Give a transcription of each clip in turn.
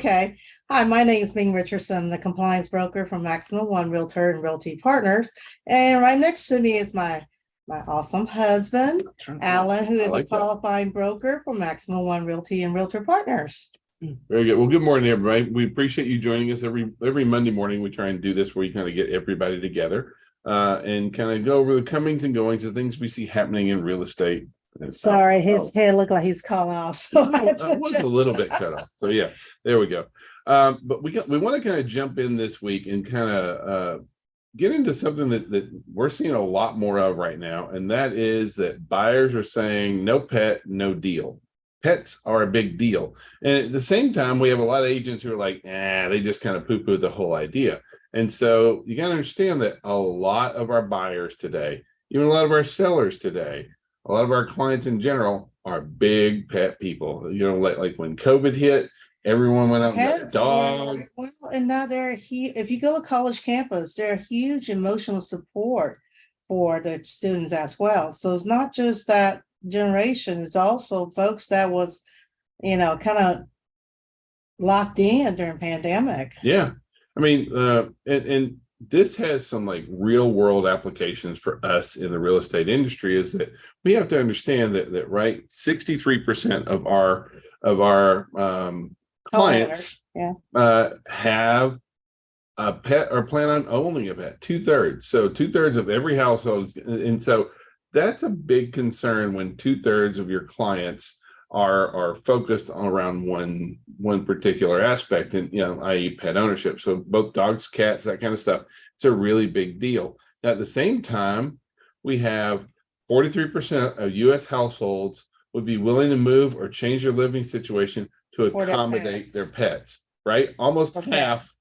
Okay. Hi, my name is Ming Richardson, the compliance broker from Maximum One Realtor and Realty Partners. And right next to me is my awesome husband, Alan, who is a qualifying broker for Maximum One Realty and Realtor Partners. Very good. Well, good morning, everybody. We appreciate you joining us every Monday morning. We try and do this where you kind of get everybody together and kind of go over the comings and goings of things we see happening in real estate. Sorry, his head looked like he's calling off. So it was a little bit cut off. So yeah, there we go. But we want to kind of jump in this week and kind of get into something that we're seeing a lot more of right now, and that is that buyers are saying no pet, no deal. Pets are a big deal. And at the same time, we have a lot of agents who are like, they just kind of poo-poo the whole idea. And so you got to understand that a lot of our buyers today, even a lot of our sellers today, a lot of our clients in general are big pet people. You know, like when COVID hit, everyone went out and got a dog. Well, and now they're huge. If you go to college campus, they're a huge emotional support for the students as well. So it's not just that generation, it's also folks that was, kind of locked in during pandemic. Yeah. I mean, and this has some like real world applications for us in the real estate industry, is that we have to understand that right, 63% of our clients have a pet or plan on owning a pet. 2/3. So 2/3 of every household, and so that's a big concern when 2/3 of your clients are focused on around one particular aspect, and i.e. pet ownership. So both dogs, cats, that kind of stuff. It's a really big deal. Now, at the same time, we have 43% of U.S. households would be willing to move or change their living situation to accommodate their pets, right? Almost half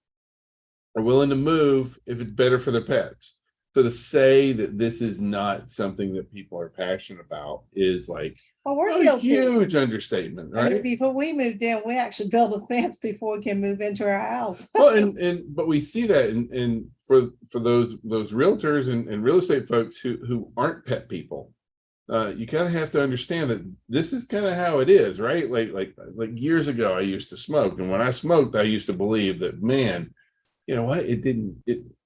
are willing to move if it's better for their pets. So to say that this is not something that people are passionate about is like a huge understatement, right? I mean, before we moved in, we actually built a fence before we can move into our house. Well, but we see that in for those realtors and real estate folks who aren't pet people. You kind of have to understand that this is kind of how it is, right? Like years ago, I used to smoke, and when I smoked, I used to believe that, man, you know what?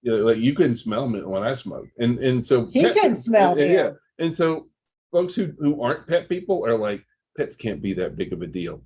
Like you couldn't smell me when I smoked, and so you couldn't smell me. Yeah, and so folks who aren't pet people are like, pets can't be that big of a deal.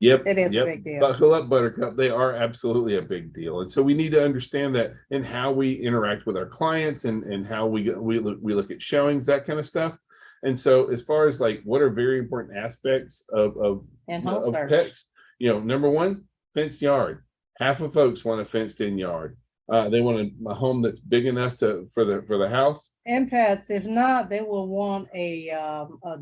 Yep, it is a big deal. Buckle up, Buttercup. They are absolutely a big deal, and so we need to understand that in how we interact with our clients and how we look at showings, that kind of stuff. And so, as far as like what are very important aspects of pets, number one, fenced yard. Half of folks want a fenced-in yard. They want a home that's big enough for the house. And pets, if not, they will want a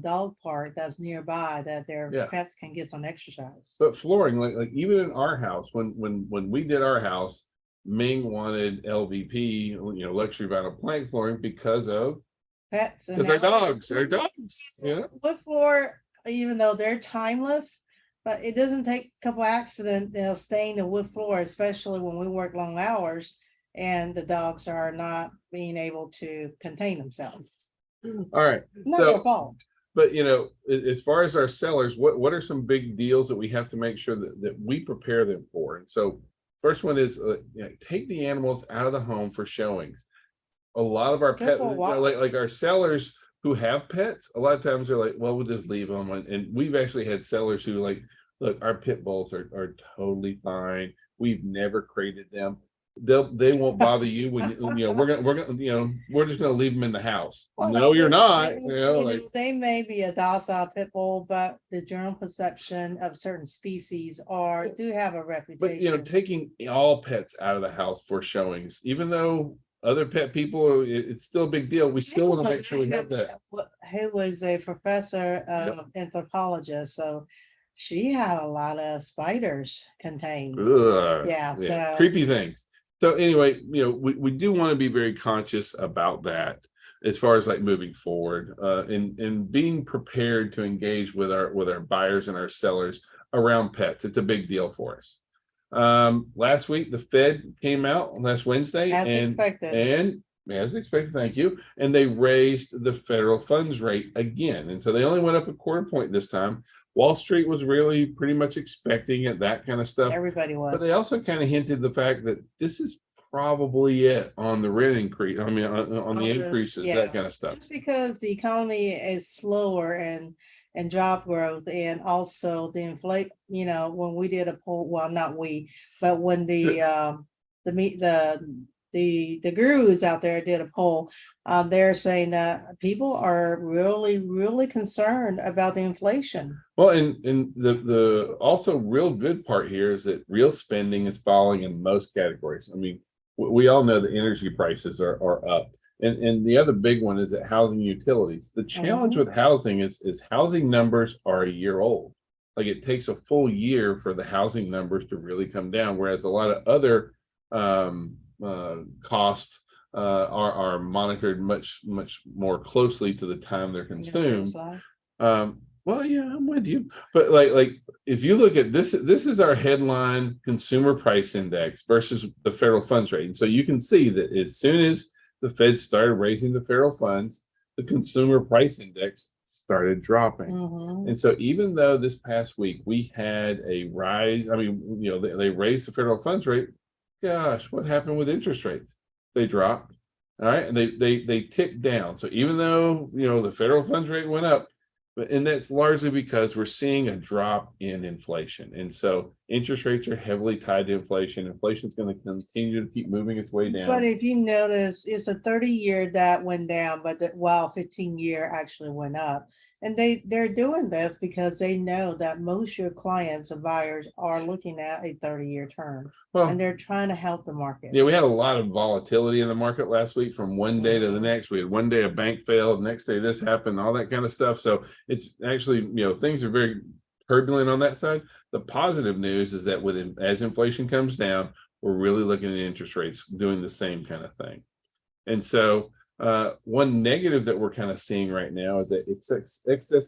dog park that's nearby that their pets can get some exercise. But flooring, like even in our house, when we did our house, Ming wanted LVP, luxury vinyl plank flooring because of pets. Because they're dogs. They're dogs. Yeah. Wood floor, even though they're timeless, but it doesn't take a couple accidents, they'll stain the wood floor, especially when we work long hours and the dogs are not being able to contain themselves. All right. Not their fault. But as far as our sellers, what are some big deals that we have to make sure that we prepare them for? And so first one is take the animals out of the home for showings. A lot of our pet, like our sellers who have pets, a lot of times they're like, well, we'll just leave them. And we've actually had sellers who like, look, our pit bulls are totally fine. We've never crated them. They won't bother you when we're just gonna leave them in the house. Well, no, you're not. They may be a docile pit bull, but the general perception of certain species do have a reputation. But taking all pets out of the house for showings, even though other pet people, it's still a big deal. We still want to make sure we have that. Who was a professor of anthropologist, so she had a lot of spiders contained. So creepy things. So anyway, we do want to be very conscious about that as far as like moving forward, and being prepared to engage with our buyers and our sellers around pets. It's a big deal for us. Last week the Fed came out last Wednesday as expected, thank you, and they raised the federal funds rate again, and so they only went up a quarter point this time, Wall Street was really pretty much expecting it, that kind of stuff. Everybody But they was. also kind of hinted the fact that this is probably it on the rent increase. I mean, on the increases, that kind of stuff. Just because the economy is slower and job growth and also the inflate, when we did a poll, well, not we, but when the meet the gurus out there did a poll, they're saying that people are really, really concerned about the inflation. Well, and the also real good part here is that real spending is falling in most categories. I mean, we all know the energy prices are up. And the other big one is that housing utilities. The challenge with housing is housing numbers are a year old. Like it takes a full year for the housing numbers to really come down, whereas a lot of other costs are monitored much more closely to the time they're consumed. Well, yeah, I'm with you. But like if you look at this is our headline consumer price index versus the federal funds rate. And so you can see that as soon as the Fed started raising the federal funds, the consumer price index started dropping. And so even though this past week we had a rise, I mean, they raised the federal funds rate. Gosh, what happened with interest rates? They dropped. All right. And they ticked down. So even though, the federal funds rate went up, and that's largely because we're seeing a drop in inflation. And so interest rates are heavily tied to inflation. Inflation is going to continue to keep moving its way down. But if you notice, it's a 30-year that went down, but while 15-year actually went up. And they're doing this because they know that most of your clients and buyers are looking at a 30-year term. Well, and they're trying to help the market. Yeah, we had a lot of volatility in the market last week from one day to the next. We had one day a bank failed, next day this happened, all that kind of stuff. So it's actually, things are very turbulent on that side. The positive news is that as inflation comes down, we're really looking at interest rates doing the same kind of thing. And so one negative that we're kind of seeing right now is that excess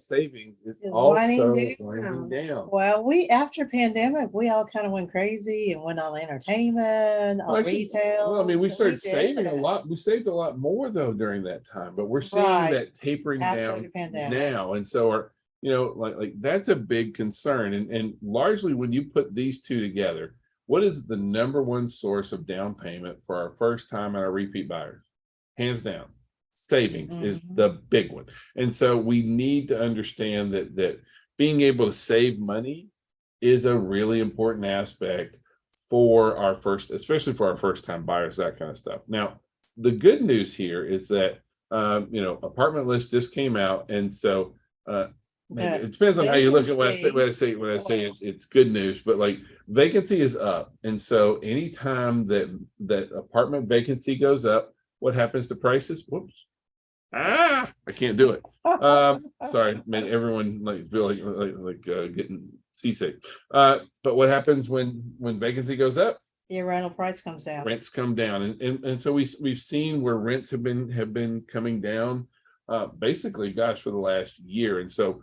savings is also winding down. Well, after pandemic, we all kind of went crazy and went on entertainment, on retail. Well, I mean, we started saving a lot. We saved a lot more though during that time, but we're seeing that tapering down now. And so like that's a big concern. And largely when you put these two together, what is the number one source of down payment for our first time and our repeat buyers? Hands down, savings is the big one. And so we need to understand that being able to save money is a really important aspect for especially for our first time buyers, that kind of stuff. Now, the good news here is that, apartment list just came out. And so, it depends on how you look at when I say it's good news, but like vacancy is up. And so anytime that apartment vacancy goes up, what happens to prices? Whoops. I can't do it. Sorry, man, everyone feel like getting seasick. But what happens when vacancy goes up? Your rental price comes down. Rents come down. And so we've seen where rents have been coming down basically, gosh, for the last year. And so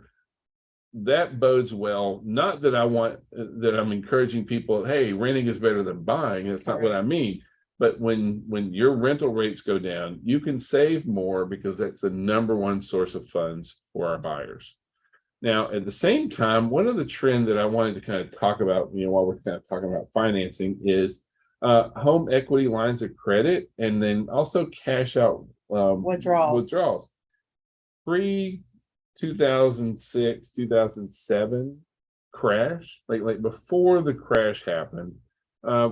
that bodes well. Not that I'm encouraging people, hey, renting is better than buying. That's not what I mean. But when your rental rates go down, you can save more because that's the number one source of funds for our buyers. Now, at the same time, one of the trend that I wanted to kind of talk about, while we're kind of talking about financing is home equity lines of credit, and then also cash out withdrawals. Pre-2006, 2007 crash, like before the crash happened,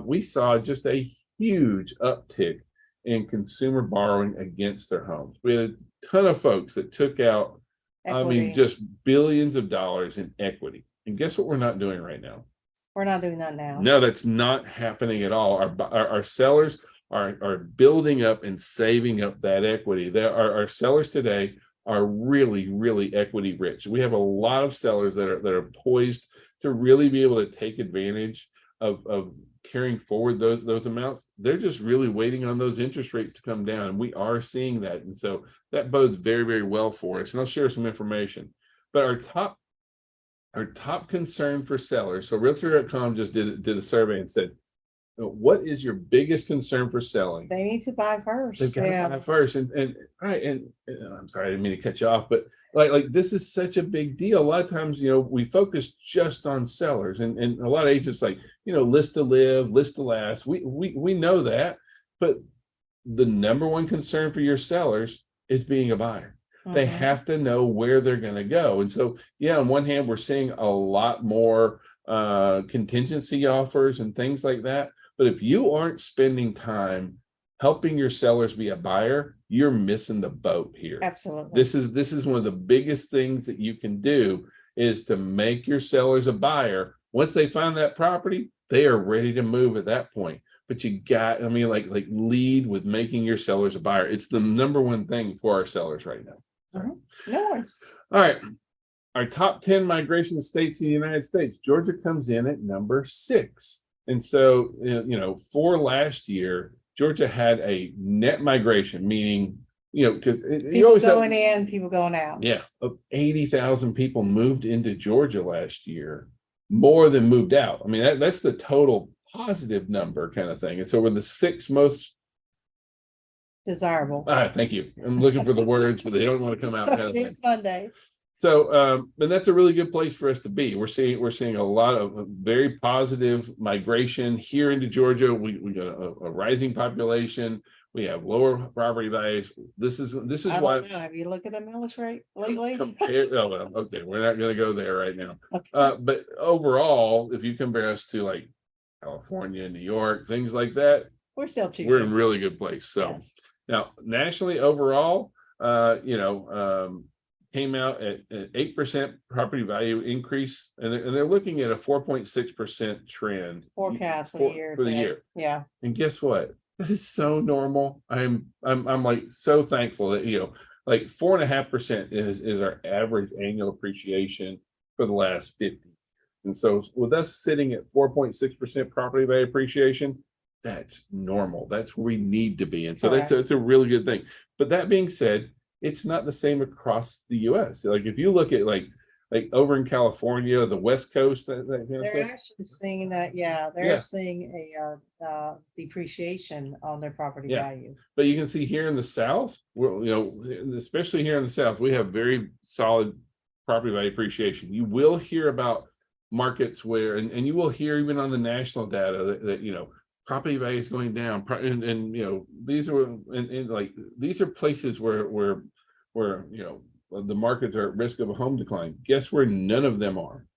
we saw just a huge uptick in consumer borrowing against their homes. We had a ton of folks that took out, just billions of dollars in equity. And guess what we're not doing right now? We're not doing that now. No, that's not happening at all. Our sellers are building up and saving up that equity. Our sellers today are really, really equity rich. We have a lot of sellers that are poised to really be able to take advantage of carrying forward those amounts. They're just really waiting on those interest rates to come down, and we are seeing that. And so that bodes very, very well for us. And I'll share some information. But our top concern for sellers, so realtor.com just did a survey and said, what is your biggest concern for selling? They need to buy first. They've got to buy first. And I'm sorry, I didn't mean to cut you off, but like this is such a big deal. A lot of times, we focus just on sellers, and a lot of agents like, list to live, list to last. We know that, but the number one concern for your sellers is being a buyer. They Mhm. have to know where they're going to go. And so, yeah, on one hand, we're seeing a lot more contingency offers and things like that. But if you aren't spending time helping your sellers be a buyer, you're missing the boat here. Absolutely. This is one of the biggest things that you can do, is to make your sellers a buyer. Once they find that property, they are ready to move at that point. But you got, like lead with making your sellers a buyer. It's the number one thing for our sellers right now. Mhm. No worries. All right. Our top 10 migration states in the United States, Georgia comes in at number 6. And so, for last year, Georgia had a net migration, meaning, because you People always going have, in, people going out. yeah, of 80,000 people moved into Georgia last year, more than moved out. I mean, that's the total positive number kind of thing. And so we're the 6th most Desirable. thank you. I'm looking for the words, but they don't want to come out. Kind of thing. It's Monday. So, and that's a really good place for us to be. We're seeing a lot of very positive migration here into Georgia. We got a rising population. We have lower property values. This is I why. don't know. Have you looked at the millage rate lately? Oh, well, okay, we're not going to go there right now. Okay. But overall, if you compare us to like California, New York, things like that, We're still cheap. we're in a really good place. So Yes. now nationally overall, came out at 8% property value increase, and they're looking at a 4.6% trend Forecast for the year. for the year. Yeah. And guess what? That is so normal. I'm like so thankful that like 4.5% is our average annual appreciation for the last 50. And so with us sitting at 4.6% property value appreciation, that's normal. That's where we need to be. And so it's a really good thing. But that being said, it's not the same across the US. Like if you look at like over in California, the West Coast, that kind of They're stuff. actually seeing that, they're seeing a depreciation on their property value. But you can see here in the South, especially here in the South, we have very solid property value appreciation. You will hear about markets where, and you will hear even on the national data that property value is going down, and these are places where the markets are at risk of a home decline. Guess where none of them are?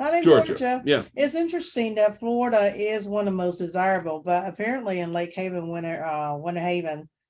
Not in Georgia. Yeah. It's interesting that Florida is one of the most desirable, but apparently in Lake Haven,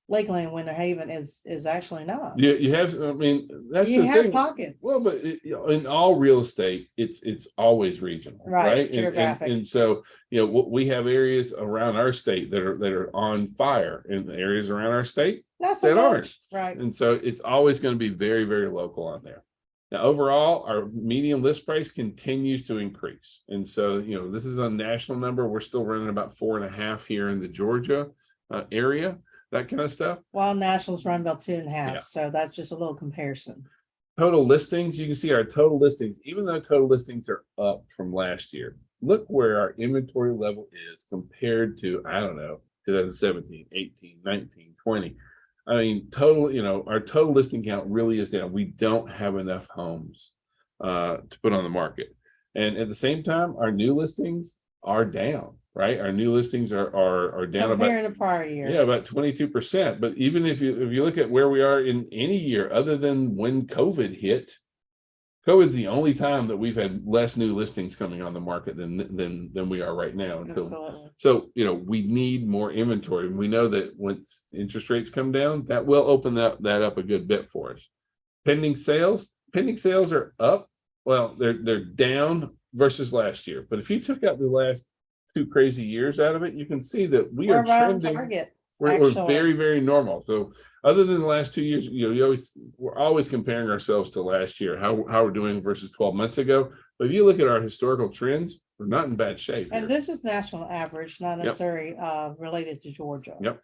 Lakeland, Winter Haven is actually not. You have, that's You the have thing. pockets. Well, but in all real estate, it's always regional, right? Geographic. And so we have areas around our state that are on fire, and areas around our state that aren't. Right. And so it's always going to be very, very local on there. Now, overall, our median list price continues to increase. And so, this is a national number. We're still running about 4.5 here in the Georgia area, that kind of stuff. While nationals run about 2.5. So that's just a little comparison. Total listings, you can see our total listings, even though total listings are up from last year, look where our inventory level is compared to, 2017, 18, 19, 20. Our total listing count really is down. We don't have enough homes to put on the market. And at the same time, our new listings are down, right? Our new listings are down compared to prior year. Yeah, about 22%. But even if you look at where we are in any year other than when COVID hit, COVID's the only time that we've had less new listings coming on the market than we are right now. So we need more inventory, and we know that once interest rates come down, that will open that up a good bit for us. Pending sales are up. Well, they're down versus last year. But if you took out the last 2 crazy years out of it, you can see that we are trending. We're very, very normal. So other than the last 2 years, we're always comparing ourselves to last year, how we're doing versus 12 months ago. But if you look at our historical trends, we're not in bad shape. And this is national average, not necessarily related to Georgia. Yep.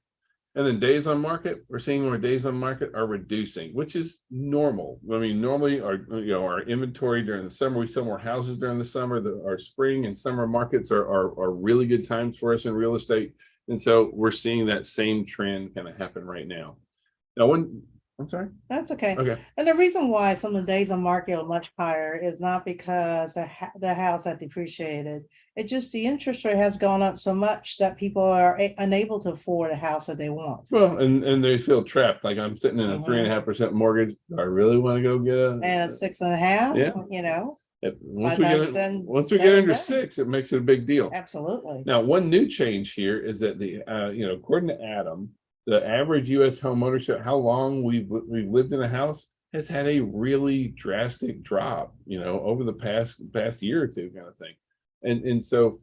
And then days on market, we're seeing our days on market are reducing, which is normal. Normally our inventory during the summer, we sell more houses during the summer. Our spring and summer markets are really good times for us in real estate. And so we're seeing that same trend kind of happen right now. Now, I'm sorry. That's okay. Okay. And the reason why some of the days on market are much higher is not because the house had depreciated. It's just the interest rate has gone up so much that people are unable to afford a house that they want. Well, and they feel trapped. Like I'm sitting in a Mhm. 3.5% mortgage. Do I really want to go get And a 6.5, Yeah. you know, Once by we then get send- once we send get it under down. 6, it makes it a big deal. absolutely. Now, one new change here is that according to Adam, the average U.S. home ownership, how long we've lived in a house, has had a really drastic drop, over the past year or two, kind of thing. And so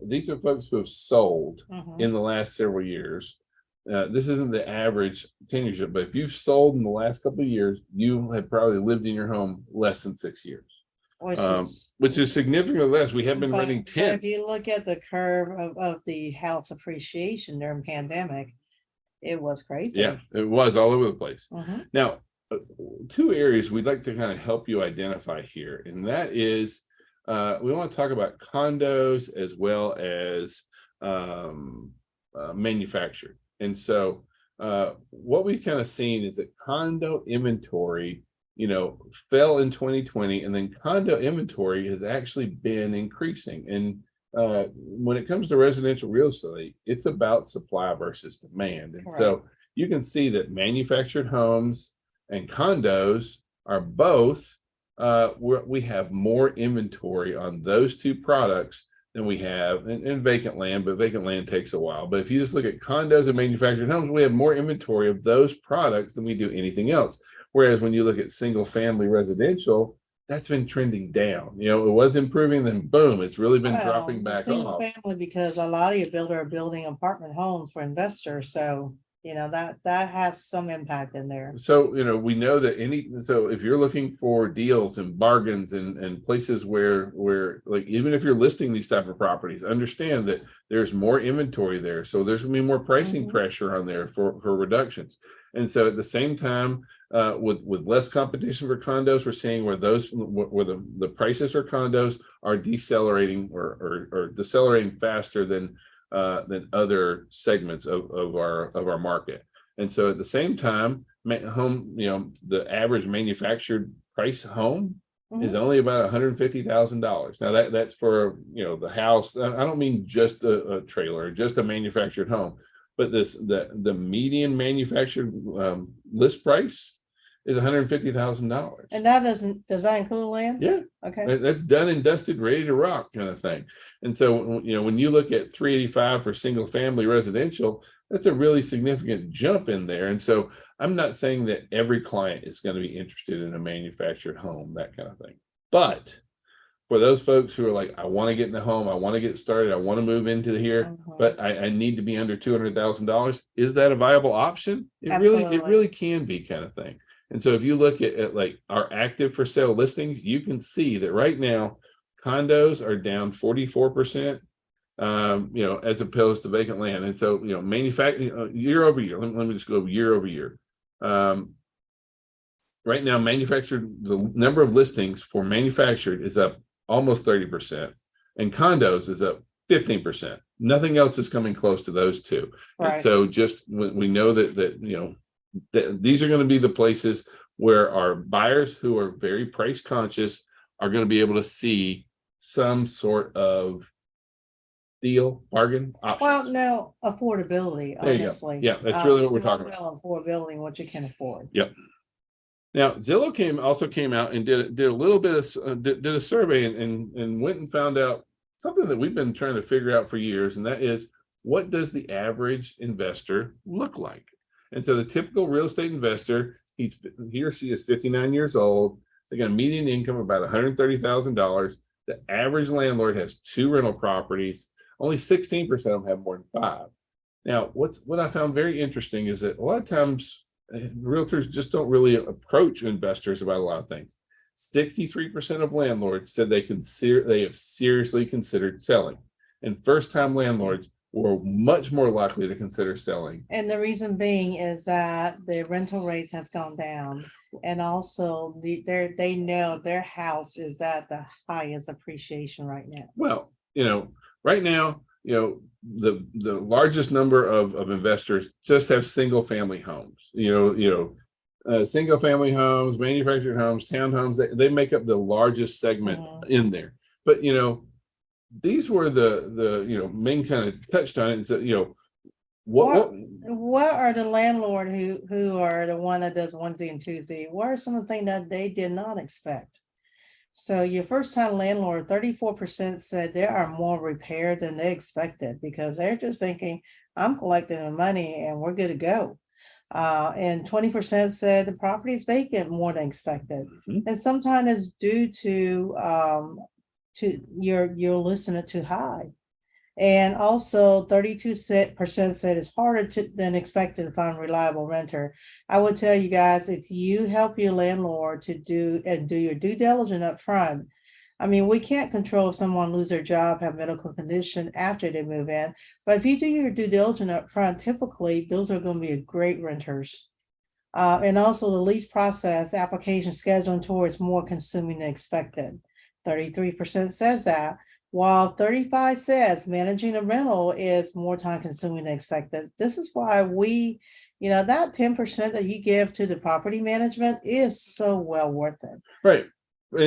these are folks who have sold Mhm. in the last several years. This isn't the average tenureship, but if you've sold in the last couple of years, you have probably lived in your home less than 6 years. Which is significantly less. We have been running But 10. if you look at the curve of the house appreciation during pandemic, it was crazy. Yeah, it was all over the place. Mhm. Now, two areas we'd like to kind of help you identify here, and that is we want to talk about condos as well as manufactured. And so what we've kind of seen is that condo inventory fell in 2020, and then condo inventory has actually been increasing. And when it comes to residential real estate, it's about supply versus demand. And so you can see that manufactured homes and condos are both we have more inventory on those two products than we have in vacant land, but vacant land takes a while. But if you just look at condos and manufactured homes, we have more inventory of those products than we do anything else. Whereas when you look at single family residential, that's been trending down. It was improving, then boom, it's really been dropping back single off. family, because a lot of your builder are building apartment homes for investors, so that has some impact in there. So we know that so if you're looking for deals and bargains and places where like, even if you're listing these type of properties, understand that there's more inventory there, so there's gonna be more pricing pressure on there for reductions. And so at the same time, with less competition for condos, we're seeing where the prices for condos are decelerating or decelerating faster than other segments of our market. And so at the same time, the average manufactured price home is only about $150,000. Now that's for the house. I don't mean just a trailer, just a manufactured home, but the median manufactured list price is $150,000. And does that include land? Yeah. Okay. That's done and dusted, ready to rock kind of thing. And so when you look at 385 for single family residential, that's a really significant jump in there. And so I'm not saying that every client is going to be interested in a manufactured home, that kind of thing. But for those folks who are like, I want to get in the home, I want to get started, I want to move into here, but I need to be under $200,000. Is that a viable option? It really can be, kind of thing. And so if you look at like our active for sale listings, you can see that right now condos are down 44%, as opposed to vacant land. And so, manufacturing year over year, let me just go year over year. Right now, the number of listings for manufactured is up almost 30%, and condos is up 15%. Nothing else is coming close to those two. Right. And so just we know that these are going to be the places where our buyers who are very price conscious are going to be able to see some sort of deal, bargain options. Well, no, affordability, honestly. Yeah, that's really what we're talking about. Affordability, what you can afford. Yep. Now, Zillow also came out and did a little bit of did a survey and went and found out something that we've been trying to figure out for years, and that is, what does the average investor look like? And so the typical real estate investor, he or she is 59 years old. They got a median income of about $130,000. The average landlord has 2 rental properties. Only 16% of them have more than 5. Now, what I found very interesting is that a lot of times realtors just don't really approach investors about a lot of things. 63% of landlords said they have seriously considered selling, and first-time landlords were much more likely to consider selling. And the reason being is that the rental rates has gone down, and also they know their house is at the highest appreciation right now. Well, right now the largest number of investors just have single family homes, single family homes, manufactured homes, townhomes, they make up the largest segment in there. But these were the main kind of touched on it and said, what are the landlord who are the one that does onesie and twosie? What are some of the things that they did not expect? So your first time landlord, 34% said there are more repaired than they expected because they're just thinking, I'm collecting the money and we're good to go. And 20% said the property is vacant more than expected. And sometimes it's due to you're listening too high. And also 32% said it's harder than expected to find a reliable renter. I would tell you guys, if you help your landlord to do your due diligence up front, I mean, we can't control if someone lose their job, have medical condition after they move in, but if you do your due diligence up front, typically those are going to be great renters. And also the lease process, application scheduling towards more consuming than expected. 33% says that, while 35 says managing a rental is more time consuming than expected. This is why we, that 10% that you give to the property management is so well worth it. Right. But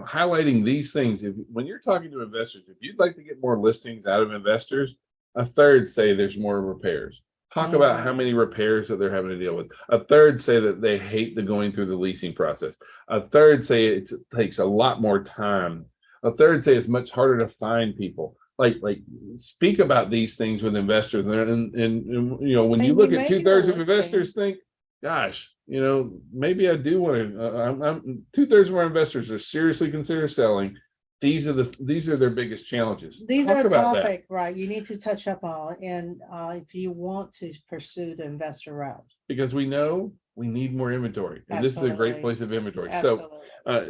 highlighting these things, when you're talking to investors, if you'd like to get more listings out of investors, a third say there's more repairs. Talk about how many repairs that they're having to deal with. A third say that they hate the going through the leasing process. A third say it takes a lot more time. A third say it's much harder to find people. Like speak about these things with investors, and when you look at 2/3 of investors think, gosh, maybe I do want to. 2/3 of our investors are seriously consider selling. These are their biggest challenges. These are a topic, right? You need to touch up on, and if you want to pursue the investor route, because we know we need more inventory, and this is a great place of inventory. Absolutely.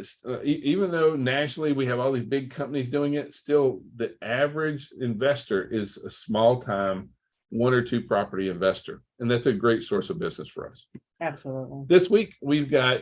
So, even though nationally we have all these big companies doing it, still the average investor is a small time 1 or 2 property investor, and that's a great source of business for us. Absolutely. This week we've got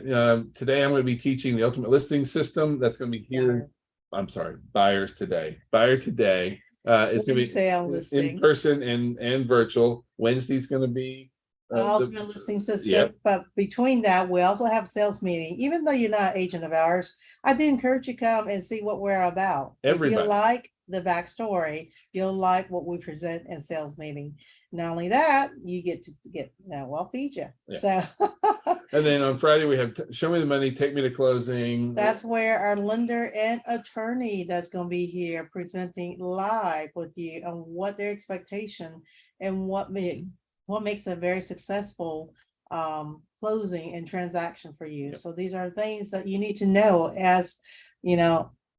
today I'm going to be teaching the ultimate listing system. That's going to be here. I'm sorry, buyers today. Buyer today. It's going to be in person and virtual. Wednesday's going to be ultimate listing system. But between that, we also have a sales meeting. Even though you're not an agent of ours, I do encourage you to come and see what we're about. Everybody. If you like the backstory, you'll like what we present in sales meeting. Not only that, you get we'll feed you. So and then on Friday we have show me the money, take me to closing. That's where our lender and attorney that's going to be here presenting live with you on what their expectation and what makes a very successful closing and transaction for you. So these are things that you need to know. As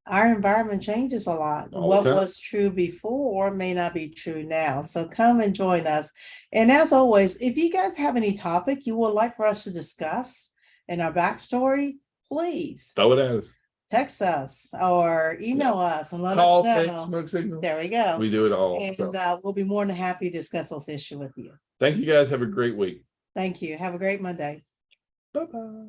our environment changes a lot. What was true before may not be true now. So come and join us. And as always, if you guys have any topic you would like for us to discuss in our backstory, please throw it at us. Text us or email us and let us know. Text, smoke signal. There we go. We do it all. And we'll be more than happy to discuss those issues with you. Thank you guys. Have a great week. Thank you. Have a great Monday. Bye-bye.